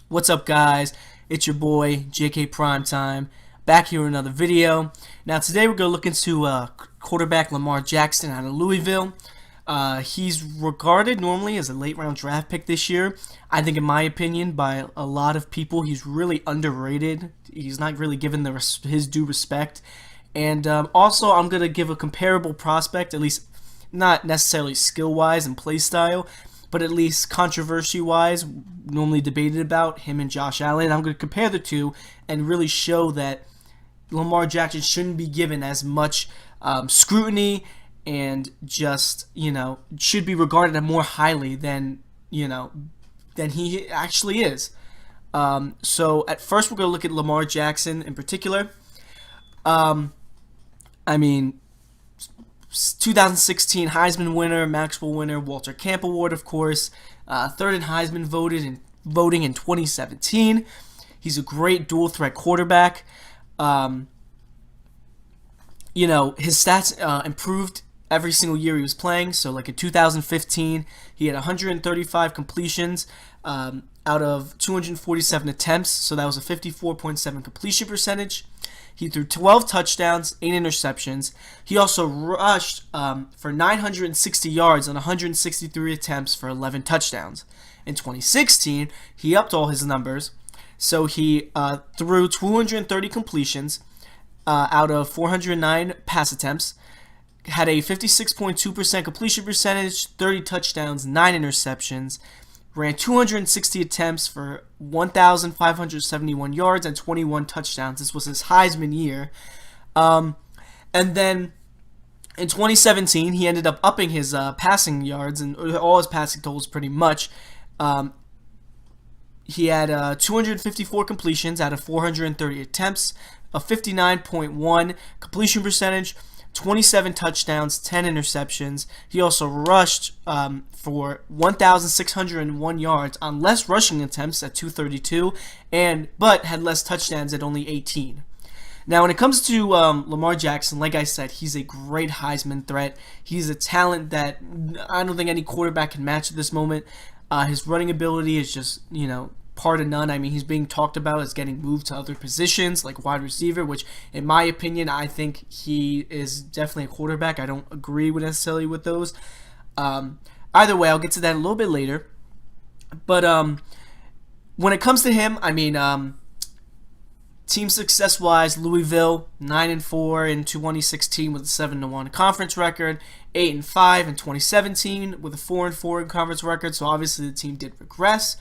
What's up, guys? It's your boy JK Primetime, back here with another video. Now today we're going to look into quarterback Lamar Jackson out of Louisville. He's regarded normally as a late round draft pick this year. I think, in my opinion, by a lot of people, he's really underrated. He's not really given his due respect. And also, I'm going to give a comparable prospect, at least not necessarily skill-wise and play style, but at least controversy-wise, normally debated about, him and Josh Allen. I'm going to compare the two and really show that Lamar Jackson shouldn't be given as much scrutiny and just, should be regarded more highly than he actually is. So at first we're going to look at Lamar Jackson in particular. 2016 Heisman winner, Maxwell winner, Walter Camp Award, of course. Third in Heisman voting in 2017. He's a great dual threat quarterback. His stats improved every single year he was playing. So, like in 2015, he had 135 completions out of 247 attempts. So that was a 54.7 completion percentage. He threw 12 touchdowns, 8 interceptions. He also rushed for 960 yards on 163 attempts for 11 touchdowns. In 2016, he upped all his numbers. So he threw 230 completions out of 409 pass attempts, had a 56.2% completion percentage, 30 touchdowns, 9 interceptions, ran 260 attempts for 1,571 yards and 21 touchdowns. This was his Heisman year. And then in 2017, he ended up upping his passing yards and all his passing totals pretty much. He had 254 completions out of 430 attempts, a 59.1 completion percentage, 27 touchdowns, 10 interceptions. He also rushed for 1,601 yards on less rushing attempts at 232, but had less touchdowns at only 18. Now, when it comes to Lamar Jackson, like I said, he's a great Heisman threat. He's a talent that I don't think any quarterback can match at this moment. His running ability is just, par to none. I mean, he's being talked about as getting moved to other positions like wide receiver, which in my opinion, I think he is definitely a quarterback. I don't agree necessarily with those. Either way, I'll get to that a little bit later. But when it comes to him, team success-wise, Louisville 9-4 in 2016 with a 7-1 conference record, 8-5 in 2017 with a 4-4 conference record. So obviously the team did regress.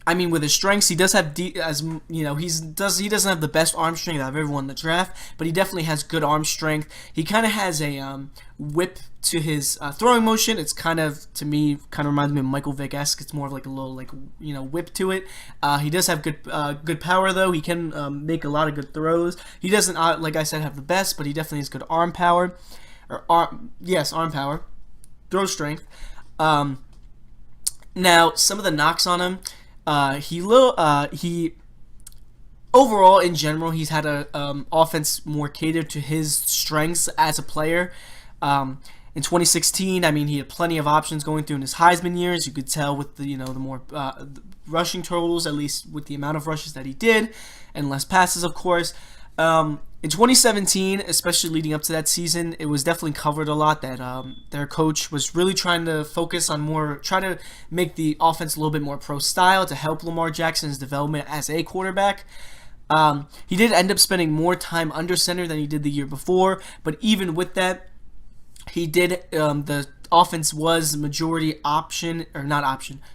With his strengths, he does have he doesn't have the best arm strength out of everyone in the draft, but he definitely has good arm strength. He kind of has a whip to his throwing motion. It's to me reminds me of Michael Vick-esque. It's more of like a little whip to it. He does have good power though. He can make a lot of good throws. He doesn't like I said have the best, but he definitely has good arm power, arm power, throw strength. Now, some of the knocks on him, he overall in general he's had a offense more catered to his strengths as a player. In 2016, he had plenty of options going through in his Heisman years. You could tell with the more rushing totals, at least with the amount of rushes that he did, and less passes, of course. In 2017, especially leading up to that season, it was definitely covered a lot that their coach was really trying to focus on try to make the offense a little bit more pro style to help Lamar Jackson's development as a quarterback. He did end up spending more time under center than he did the year before, but even with that, he did the offense was majority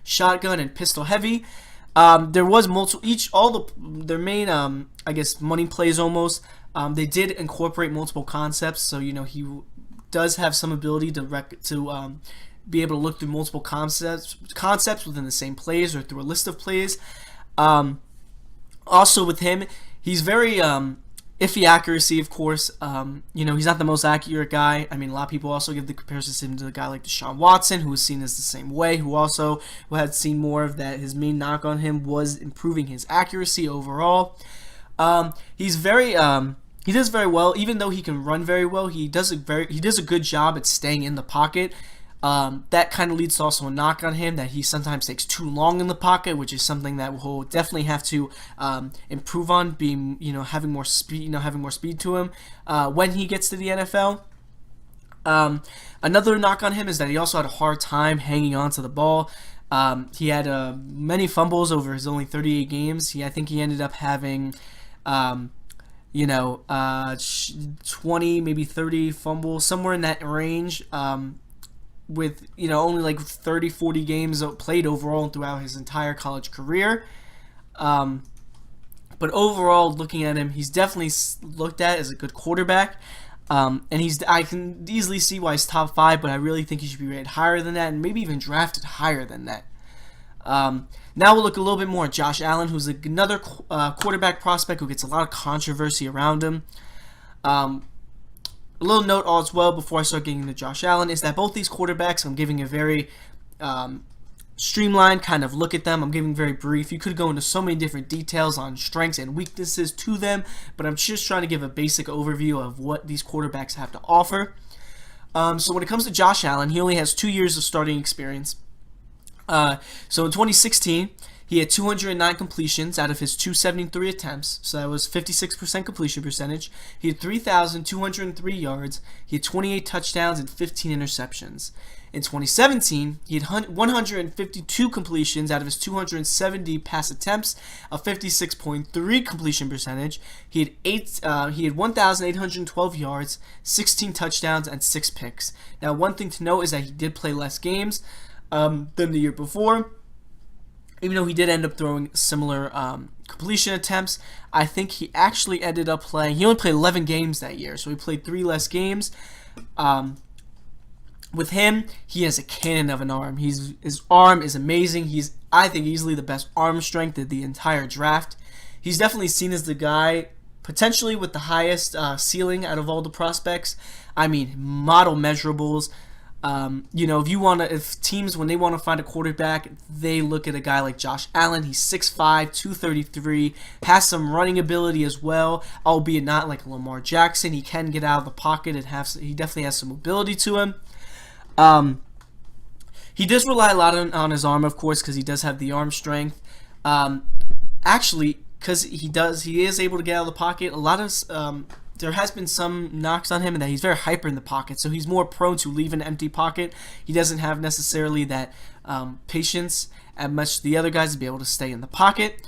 shotgun and pistol heavy. There was their main money plays almost. They did incorporate multiple concepts, so he does have some ability to be able to look through multiple concepts within the same plays or through a list of plays. Also with him, he's very iffy accuracy, of course. He's not the most accurate guy. A lot of people also give the comparison to a guy like Deshaun Watson, who was seen as the same way, who had seen more of that. His main knock on him was improving his accuracy overall. He does very well, even though he can run very well. He does a good job at staying in the pocket. That kind of leads to also a knock on him, that he sometimes takes too long in the pocket, which is something that we'll definitely have to improve on. Being, having more speed, having more speed to him when he gets to the NFL. Another knock on him is that he also had a hard time hanging on to the ball. He had many fumbles over his only 38 games. I think he ended up having 20, maybe 30 fumbles, somewhere in that range. With only like 30, 40 games played overall throughout his entire college career. But overall, looking at him, he's definitely looked at as a good quarterback. And I can easily see why he's top 5, but I really think he should be rated higher than that, and maybe even drafted higher than that. Now we'll look a little bit more at Josh Allen, who's another quarterback prospect who gets a lot of controversy around him. A little note as well before I start getting into Josh Allen is that both these quarterbacks, I'm giving a very streamlined kind of look at them. I'm giving very brief. You could go into so many different details on strengths and weaknesses to them, but I'm just trying to give a basic overview of what these quarterbacks have to offer. So when it comes to Josh Allen, he only has 2 years of starting experience. So in 2016, he had 209 completions out of his 273 attempts, so that was 56% completion percentage. He had 3,203 yards. He had 28 touchdowns and 15 interceptions. In 2017, he had 152 completions out of his 270 pass attempts, a 56.3 completion percentage. He had 1,812 yards, 16 touchdowns, and 6 picks. Now, one thing to note is that he did play less games than the year before. Even though he did end up throwing similar completion attempts, I think he actually ended up playing. He only played 11 games that year, so he played 3 less games. With him, he has a cannon of an arm. His arm is amazing. He's, I think, easily the best arm strength of the entire draft. He's definitely seen as the guy potentially with the highest ceiling out of all the prospects. I mean, model measurables. If teams, when they want to find a quarterback, they look at a guy like Josh Allen. He's 6'5", 233, has some running ability as well, albeit not like Lamar Jackson. He can get out of the pocket and he definitely has some mobility to him. He does rely a lot on his arm, of course, because he does have the arm strength. Actually, because he is able to get out of the pocket. A lot of there has been some knocks on him and that he's very hyper in the pocket, so he's more prone to leave an empty pocket. He doesn't have necessarily that patience as much the other guys to be able to stay in the pocket.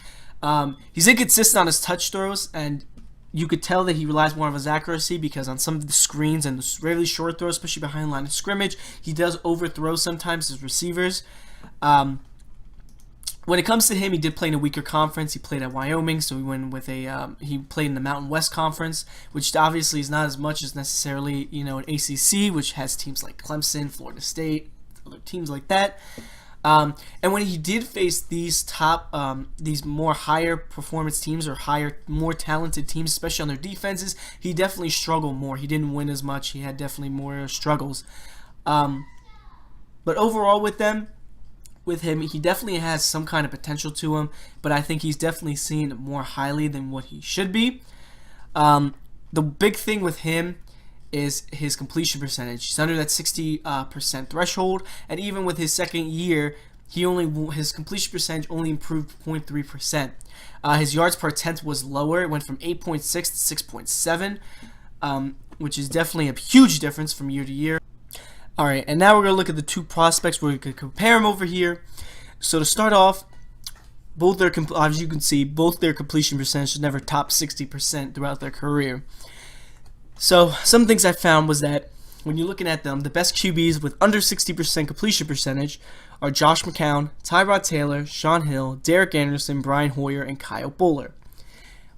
He's inconsistent on his touch throws, and you could tell that he relies more on his accuracy because on some of the screens and the really short throws, especially behind the line of scrimmage, he does overthrow sometimes his receivers. When it comes to him, he did play in a weaker conference. He played at Wyoming, so he went with he played in the Mountain West Conference, which obviously is not as much as necessarily an ACC, which has teams like Clemson, Florida State, other teams like that. And when he did face these these more higher performance teams or more talented teams, especially on their defenses, he definitely struggled more. He didn't win as much. He had definitely more struggles. But overall with him, he definitely has some kind of potential to him, but I think he's definitely seen more highly than what he should be. The big thing with him is his completion percentage. He's under that 60% threshold, and even with his second year, his completion percentage only improved 0.3%. His yards per attempt was lower. It went from 8.6 to 6.7, which is definitely a huge difference from year to year. Alright, and now we're going to look at the two prospects where we could compare them over here. So to start off, as you can see, both their completion percentage never topped 60% throughout their career. So some things I found was that when you're looking at them, the best QBs with under 60% completion percentage are Josh McCown, Tyrod Taylor, Sean Hill, Derek Anderson, Brian Hoyer, and Kyle Buller.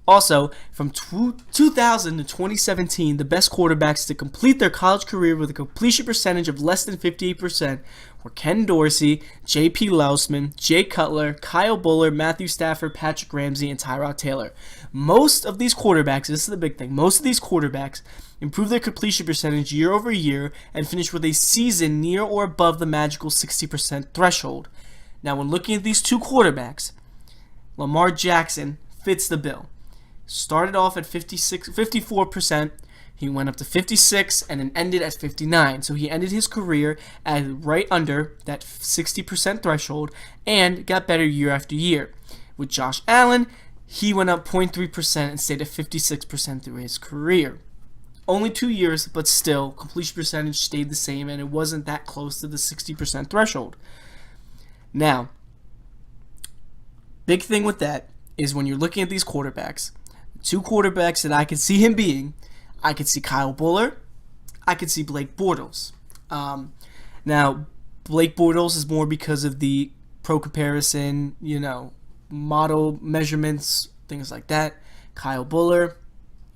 Also, from 2000 to 2017, the best quarterbacks to complete their college career with a completion percentage of less than 58% were Ken Dorsey, J.P. Lousman, Jay Cutler, Kyle Buller, Matthew Stafford, Patrick Ramsey, and Tyrod Taylor. Most of these quarterbacks, this is the big thing, most of these quarterbacks improved their completion percentage year over year and finished with a season near or above the magical 60% threshold. Now, when looking at these two quarterbacks, Lamar Jackson fits the bill. Started off at 54%. He went up to 56 and then ended at 59. So he ended his career at right under that 60% threshold and got better year after year. With Josh Allen, he went up 0.3% and stayed at 56% through his career. Only 2 years, but still, completion percentage stayed the same, and it wasn't that close to the 60% threshold. Now, big thing with that is when you're looking at these quarterbacks, 2 quarterbacks that I could see him being, I could see Kyle Buller, I could see Blake Bortles. Now, Blake Bortles is more because of the pro comparison, model measurements, things like that. Kyle Buller,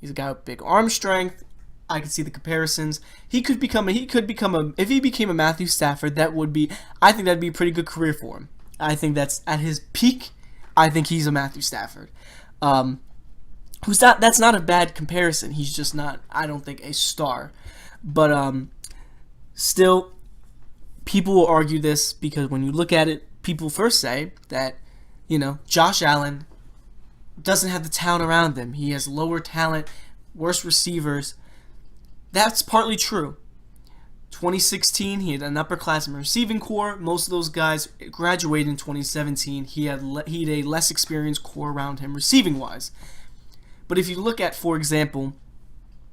he's a guy with big arm strength. I could see the comparisons. If he became a Matthew Stafford, I think that'd be a pretty good career for him. I think that's at his peak. I think he's a Matthew Stafford. That's not a bad comparison. He's just not, I don't think, a star. But still, people will argue this because when you look at it, people first say that, Josh Allen doesn't have the talent around him. He has lower talent, worse receivers. That's partly true. 2016, he had an upperclassman receiving core. Most of those guys graduated in 2017. He had a less experienced core around him receiving-wise. But if you look at, for example,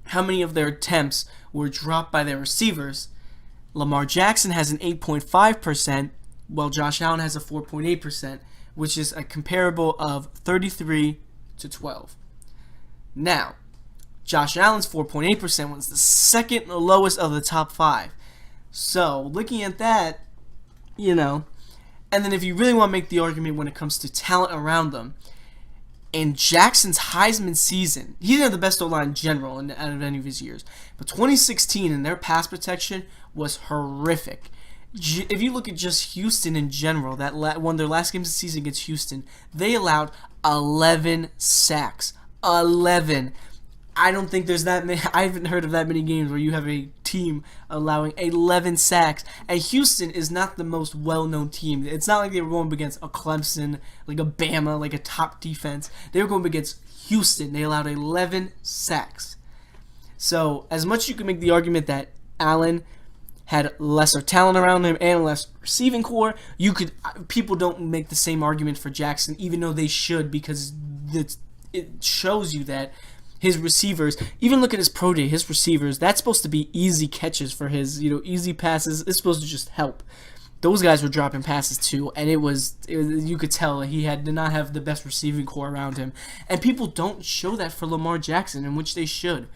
how many of their attempts were dropped by their receivers, Lamar Jackson has an 8.5%, while Josh Allen has a 4.8%, which is a comparable of 33 to 12. Now, Josh Allen's 4.8% was the second lowest of the top 5. So, looking at that, and then if you really want to make the argument when it comes to talent around them, in Jackson's Heisman season, he didn't have the best O-line in general out of any of his years, but 2016 and their pass protection was horrific. If you look at just Houston in general, one of their last games of the season against Houston, they allowed 11 sacks. 11. I don't think there's that many. I haven't heard of that many games where you have a team allowing 11 sacks. And Houston is not the most well-known team. It's not like they were going up against a Clemson, like a Bama, like a top defense. They were going up against Houston. They allowed 11 sacks. So, as much as you can make the argument that Allen had lesser talent around him and less receiving core, people don't make the same argument for Jackson, even though they should, because it shows you that his receivers, even look at his pro day, his receivers, that's supposed to be easy catches for his, easy passes. It's supposed to just help. Those guys were dropping passes too, and you could tell he did not have the best receiving core around him. And people don't show that for Lamar Jackson, in which they should.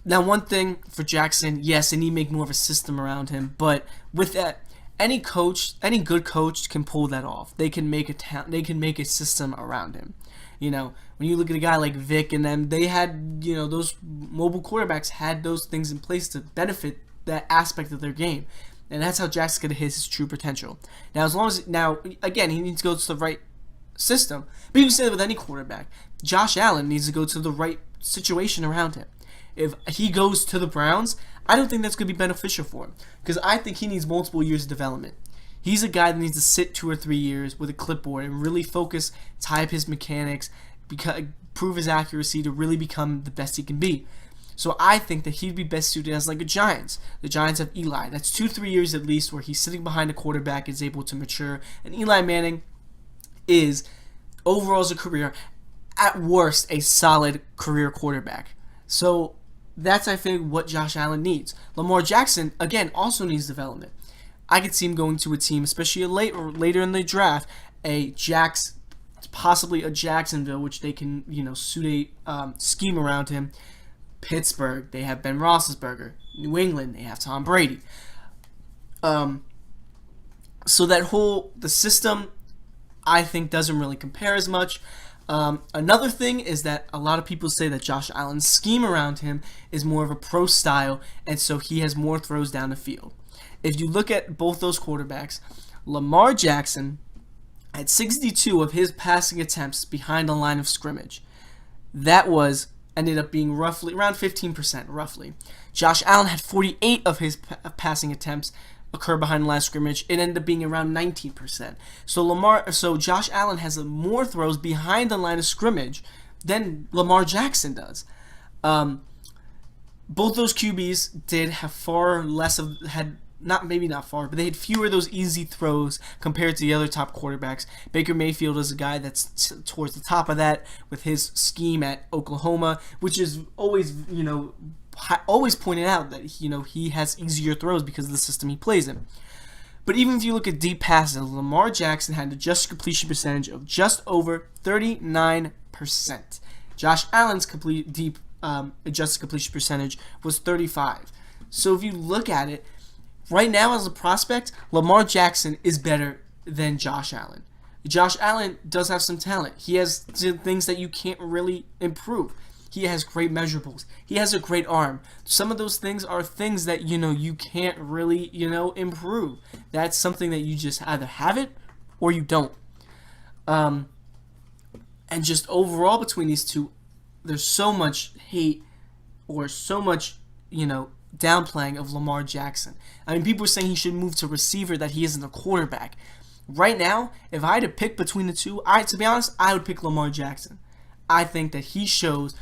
Now, one thing for Jackson, yes, they need to make more of a system around him, but with that, any good coach can pull that off. They can make a system around him. When you look at a guy like Vic and them, they had, those mobile quarterbacks had those things in place to benefit that aspect of their game. And that's how Jackson's going to hit his true potential. Now, again, he needs to go to the right system. But you can say that with any quarterback. Josh Allen needs to go to the right situation around him. If he goes to the Browns, I don't think that's going to be beneficial for him. Because I think he needs multiple years of development. He's a guy that needs to sit 2 or 3 years with a clipboard and really focus, tie up his mechanics, prove his accuracy to really become the best he can be. So I think that he'd be best suited as like a Giants. The Giants have Eli. That's 2-3 years at least where he's sitting behind a quarterback, is able to mature. And Eli Manning is, overall as a career, at worst, a solid career quarterback. So that's, I think, what Josh Allen needs. Lamar Jackson, again, also needs development. I could see him going to a team, especially later in the draft, possibly a Jacksonville, which they can, suit a scheme around him. Pittsburgh, they have Ben Roethlisberger. New England, they have Tom Brady. So the system, I think, doesn't really compare as much. Another thing is that a lot of people say that Josh Allen's scheme around him is more of a pro style, and so he has more throws down the field. If you look at both those quarterbacks, Lamar Jackson had 62 of his passing attempts behind the line of scrimmage. That ended up being roughly around 15%, roughly. Josh Allen had 48 of his passing attempts occur behind the line of scrimmage. It ended up being around 19%. So Josh Allen has more throws behind the line of scrimmage than Lamar Jackson does. Both those QBs did have far less of maybe not far, but they had fewer of those easy throws compared to the other top quarterbacks. Baker Mayfield is a guy that's towards the top of that with his scheme at Oklahoma, which is always, always pointed out that, he has easier throws because of the system he plays in. But even if you look at deep passes, Lamar Jackson had an adjusted completion percentage of just over 39%. Josh Allen's deep adjusted completion percentage was 35%. So if you look at it, right now as a prospect, Lamar Jackson is better than Josh Allen. Josh Allen does have some talent. He has things that you can't really improve. He has great measurables. He has a great arm. Some of those things are things that, you can't really, improve. That's something that you just either have it or you don't. And just overall between these two, there's so much hate or so much, downplaying of Lamar Jackson. I mean, people are saying he should move to receiver, that he isn't a quarterback. Right now, if I had to pick between the two, to be honest, I would pick Lamar Jackson. I think that he shows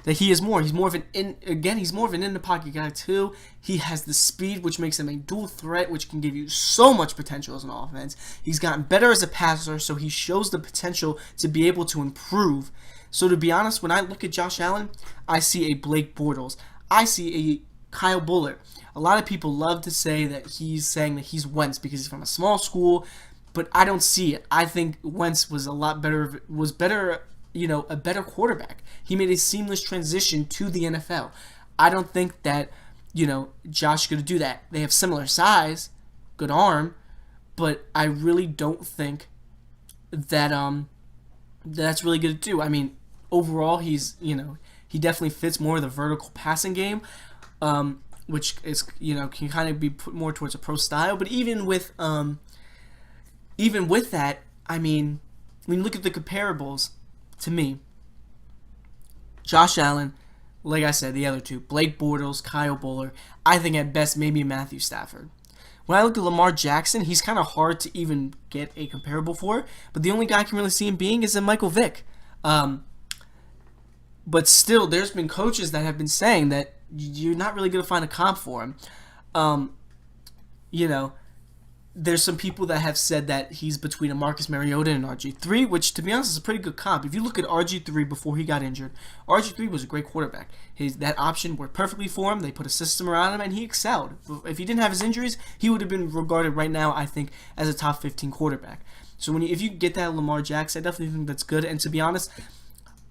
that he is more. He's more of an he's more of an in the pocket guy too. He has the speed, which makes him a dual threat, which can give you so much potential as an offense. He's gotten better as a passer, so he shows the potential to be able to improve. So to be honest, when I look at Josh Allen, I see a Blake Bortles. I see a Kyle Bullard. A lot of people love to say that he's Wentz because he's from a small school, but I don't see it. I think Wentz was a better quarterback. He made a seamless transition to the NFL. I don't think that, Josh could do that. They have similar size, good arm, but I really don't think that that's really good to do. I mean, overall, he definitely fits more of the vertical passing game, which is, can kind of be put more towards a pro style. But even with that, I mean, when you look at the comparables, to me, Josh Allen, like I said, the other two, Blake Bortles, Kyle Bullard, I think at best maybe Matthew Stafford. When I look at Lamar Jackson, he's kind of hard to even get a comparable for, but the only guy I can really see him being is Michael Vick. But still, there's been coaches that have been saying that you're not really going to find a comp for him. There's some people that have said that he's between a Marcus Mariota and RG3, which, to be honest, is a pretty good comp. If you look at RG3 before he got injured, RG3 was a great quarterback. That option worked perfectly for him. They put a system around him, and he excelled. If he didn't have his injuries, he would have been regarded right now, I think, as a top 15 quarterback. So if you get that Lamar Jackson, I definitely think that's good. And to be honest,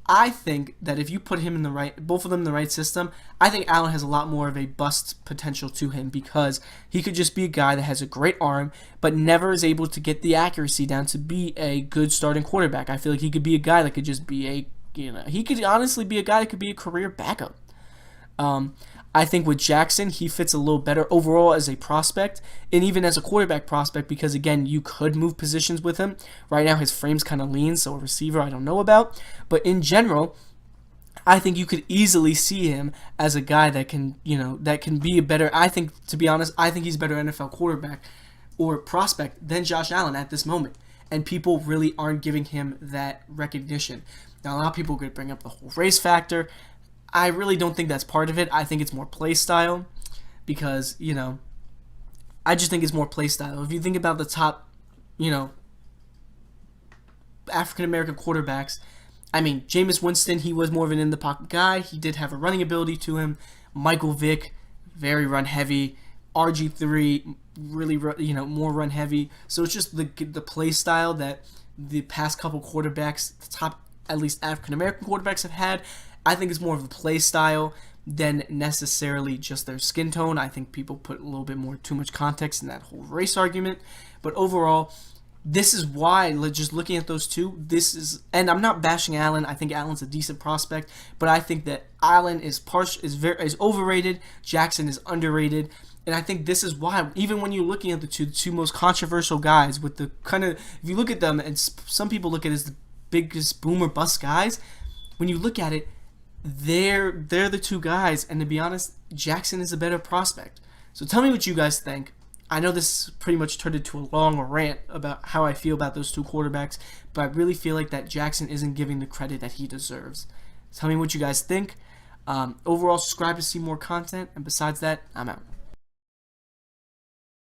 I think that if you put him in both of them in the right system, I think Allen has a lot more of a bust potential to him because he could just be a guy that has a great arm but never is able to get the accuracy down to be a good starting quarterback. I feel like he could be a guy that could just be he could honestly be a guy that could be a career backup. I think with Jackson, he fits a little better overall as a prospect and even as a quarterback prospect because, again, you could move positions with him. Right now, his frame's kind of lean, so a receiver I don't know about. But in general, I think you could easily see him as a guy that can be a better, I think, to be honest, I think he's a better NFL quarterback or prospect than Josh Allen at this moment. And people really aren't giving him that recognition. Now, a lot of people could bring up the whole race factor. I really don't think that's part of it. I think it's more play style because, I just think it's more play style. If you think about the top, African-American quarterbacks, I mean, Jameis Winston, he was more of an in-the-pocket guy. He did have a running ability to him. Michael Vick, very run-heavy. RG3, really, more run-heavy. So it's just the play style that the past couple quarterbacks, the top, at least African-American quarterbacks have had. I think it's more of a play style than necessarily just their skin tone. I think people put a little bit too much context in that whole race argument. But overall, this is why, just looking at those two, and I'm not bashing Allen. I think Allen's a decent prospect, but I think that Allen is overrated. Jackson is underrated. And I think this is why, even when you're looking at the two most controversial guys with the kind of, if you look at them, and some people look at it as the biggest boom or bust guys, when you look at it, they're the two guys, and to be honest, Jackson is a better prospect. So tell me what you guys think. I know this pretty much turned into a long rant about how I feel about those two quarterbacks, but I really feel like that Jackson isn't giving the credit that he deserves. Tell me what you guys think. Overall, subscribe to see more content, and besides that, I'm out.